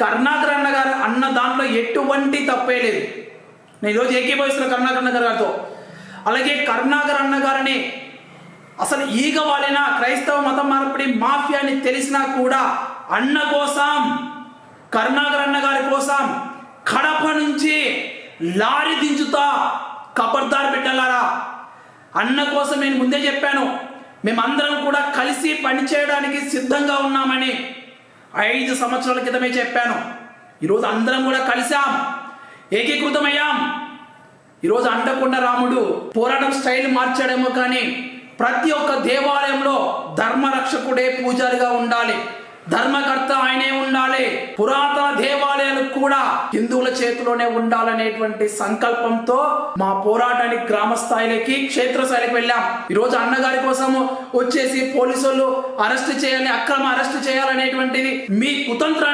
కరుణాకర్ అన్న గారు అన్న దాంట్లో ఎటువంటి తప్పే లేదు. నేను ఈరోజు ఏకీభవిస్తున్న కరుణాకర్ అన్న గారితో. అలాగే కరుణాకర్ అన్న గారిని అసలు ఈగ వాలిన క్రైస్తవ మతం మార్పిడి మాఫియాని తెలిసినా కూడా అన్న కోసం, కరుణాకర్ అన్న గారి కోసం కడప నుంచి లారీ దించుతా. ఖబర్దార్ బిడ్డలారా, అన్న కోసం నేను ముందే చెప్పాను, మేమందరం కూడా కలిసి పనిచేయడానికి సిద్ధంగా ఉన్నామని 5 సంవత్సరాల క్రితమే చెప్పాను. ఈరోజు అందరం కూడా కలిసాం, ఏకీకృతమయ్యాం. ఈరోజు అండకొండ రాముడు పోరాటం స్టైల్ మార్చాడేమో కానీ ప్రతి ఒక్క దేవాలయంలో ధర్మరక్షకుడే పూజారిగా ఉండాలి, ధర్మకర్త ఆయనే ఉండాలి. పురాతన దేవాలయాలు కూడా హిందువుల చేతిలోనే ఉండాలనేటువంటి సంకల్పంతో మా పోరాటానికి గ్రామ స్థాయిలకి, క్షేత్రస్థాయికి వెళ్ళాం. ఈరోజు అన్నగారి కోసం వచ్చేసి పోలీసులు అరెస్ట్ చేయాలి, అక్రమ అరెస్ట్ చేయాలనేటువంటిది మీ కుతంత్రాన్ని